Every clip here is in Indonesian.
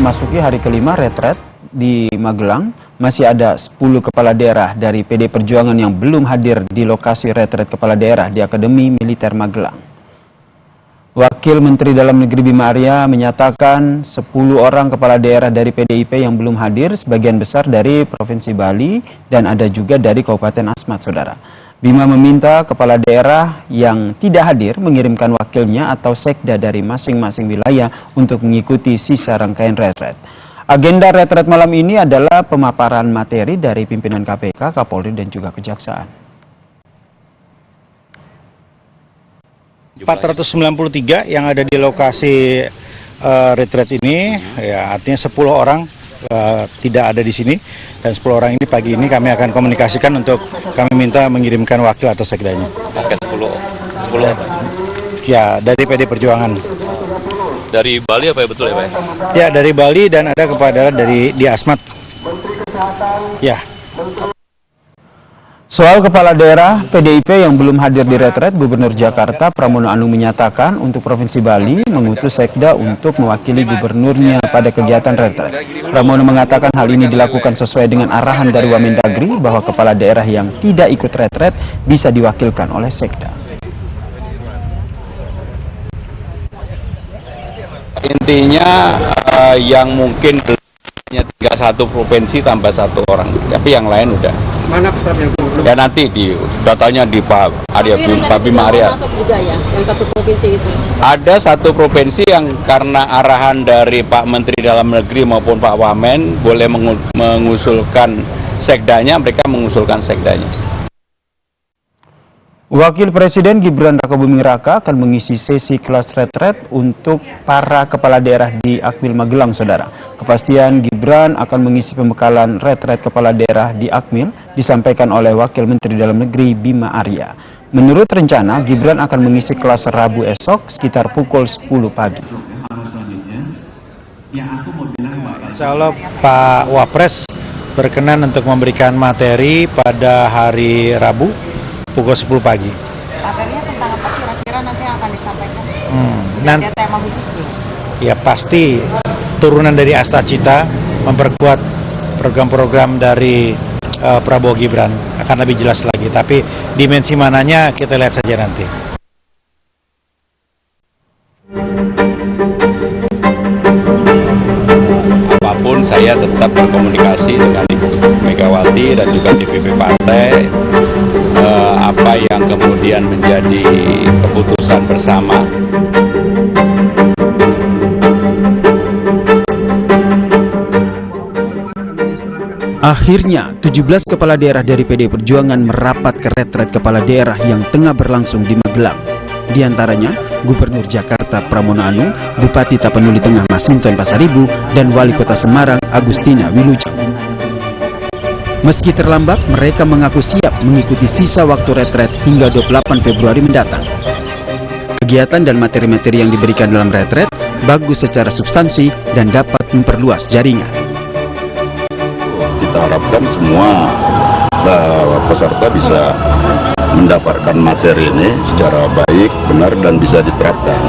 memasuki hari kelima retret di Magelang, masih ada 10 kepala daerah dari PD Perjuangan yang belum hadir di lokasi retret kepala daerah di Akademi Militer Magelang. Wakil Menteri Dalam Negeri Bima Arya menyatakan 10 orang kepala daerah dari PDIP yang belum hadir, sebagian besar dari Provinsi Bali dan ada juga dari Kabupaten Asmat, saudara. Bima meminta kepala daerah yang tidak hadir mengirimkan wakilnya atau sekda dari masing-masing wilayah untuk mengikuti sisa rangkaian retret. Agenda retret malam ini adalah pemaparan materi dari pimpinan KPK, Kapolri dan juga Kejaksaan. 493 yang ada di lokasi retret ini, ya artinya 10 orang tidak ada di sini, dan 10 orang ini pagi ini kami akan komunikasikan untuk kami minta mengirimkan wakil atau sekdanya. Oke, 10 ya dari PD Perjuangan. Dari Bali apa ya, betul ya Pak? Ya dari Bali dan ada kepala dari di Asmat. Ya. Soal kepala daerah PDIP yang belum hadir di retret, Gubernur Jakarta Pramono Anung menyatakan untuk Provinsi Bali mengutus sekda untuk mewakili gubernurnya pada kegiatan retret. Pramono mengatakan hal ini dilakukan sesuai dengan arahan dari Wamendagri bahwa kepala daerah yang tidak ikut retret bisa diwakilkan oleh sekda. Intinya yang mungkin hanya tinggal satu provinsi tambah satu orang, tapi yang lain udah. Mana yang belum? Ya nanti di datanya di Pak Arya, Pak Bima Arya. Masuk juga ya, yang satu provinsi itu. Ada satu provinsi yang karena arahan dari Pak Menteri Dalam Negeri maupun Pak Wamen boleh mengusulkan sekdanya, mereka mengusulkan sekdanya. Wakil Presiden Gibran Rakabuming Raka akan mengisi sesi kelas retret untuk para kepala daerah di Akmil Magelang, saudara. Kepastian Gibran akan mengisi pembekalan retret kepala daerah di Akmil disampaikan oleh Wakil Menteri Dalam Negeri Bima Arya. Menurut rencana, Gibran akan mengisi kelas Rabu esok sekitar pukul 10 pagi. Insya Allah Pak Wapres berkenan untuk memberikan materi pada hari Rabu pukul 10 pagi. Materinya tentang apa kira-kira nanti yang akan disampaikan? Nanti ada tema khusus belum? ya pasti turunan dari Astacita memperkuat program-program dari Prabowo Gibran akan lebih jelas lagi. Tapi dimensi mananya kita lihat saja nanti. Apapun saya tetap berkomunikasi dengan Ibu Megawati dan juga DPP partai. Apa yang kemudian menjadi keputusan bersama. Akhirnya, 17 kepala daerah dari PD Perjuangan merapat ke retret kepala daerah yang tengah berlangsung di Magelang. Di antaranya, Gubernur Jakarta Pramono Anung, Bupati Tapanuli Tengah Masinton Pasaribu, dan Wali Kota Semarang Agustina Wilujeng. Meski terlambat, mereka mengaku siap mengikuti sisa waktu retret hingga 28 Februari mendatang. Kegiatan dan materi-materi yang diberikan dalam retret bagus secara substansi dan dapat memperluas jaringan. Kita harapkan semua peserta bisa mendapatkan materi ini secara baik, benar, dan bisa diterapkan.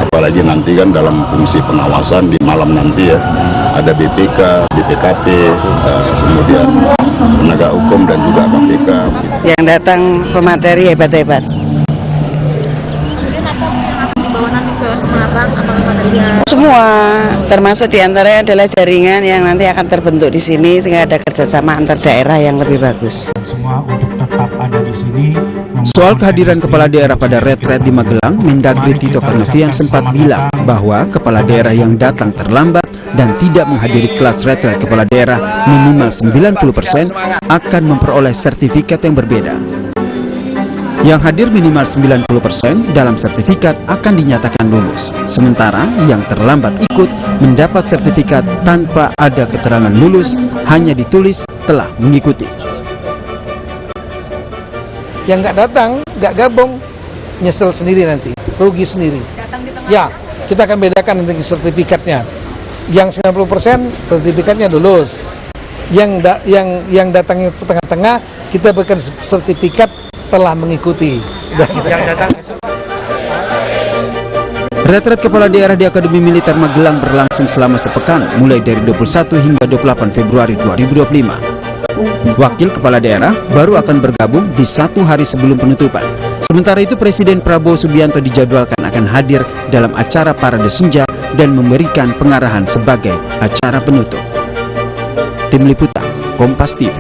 Apalagi nanti kan dalam fungsi pengawasan di malam nanti ya, ada BPK, BPKP, kemudian penegak hukum dan juga KPK. Yang datang pemateri hebat-hebat. Kemudian apa yang akan dibawa nanti ke Semarang, apakah materinya? Semua, termasuk diantaranya adalah jaringan yang nanti akan terbentuk di sini sehingga ada kerjasama antar daerah yang lebih bagus. Semua untuk tetap ada di sini. Soal kehadiran kepala daerah pada retret di Magelang, Mendagri Tito Karnavian sempat bilang bahwa kepala daerah yang datang terlambat dan tidak menghadiri kelas retret kepala daerah minimal 90% akan memperoleh sertifikat yang berbeda. Yang hadir minimal 90% dalam sertifikat akan dinyatakan lulus. Sementara yang terlambat ikut mendapat sertifikat tanpa ada keterangan lulus, hanya ditulis telah mengikuti. Yang nggak datang, nggak gabung, nyesel sendiri nanti, rugi sendiri. Ya, kita akan bedakan nanti sertifikatnya. Yang 90% sertifikatnya lulus. Yang datangnya tengah-tengah, kita berikan sertifikat telah mengikuti. Retret kepala daerah di Akademi Militer Magelang berlangsung selama sepekan, mulai dari 21 hingga 28 Februari 2025. Wakil kepala daerah baru akan bergabung di 1 hari sebelum penutupan. Sementara itu Presiden Prabowo Subianto dijadwalkan akan hadir dalam acara Parade Senja dan memberikan pengarahan sebagai acara penutup. Tim Liputan, Kompas TV.